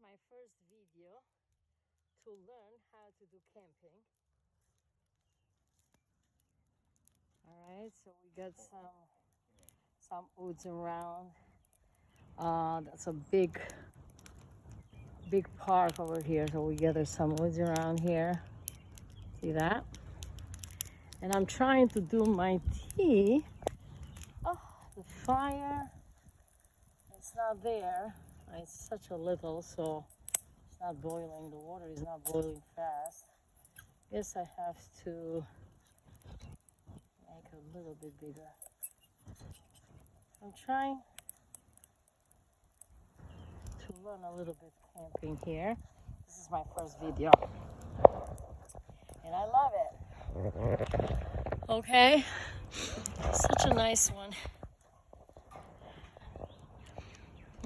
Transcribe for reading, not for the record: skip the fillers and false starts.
my first video to learn how to do camping. All right, so we got some woods around. That's a big park over here, so we gathered some woods around here. See that? And I'm trying to do my tea. Oh, the fire, it's not there. It's such a little, so it's not boiling. The water is not boiling fast. Guess I have to make it a little bit bigger. I'm trying to learn a little bit camping here. This is my first video, and I love it. Okay, such a nice one.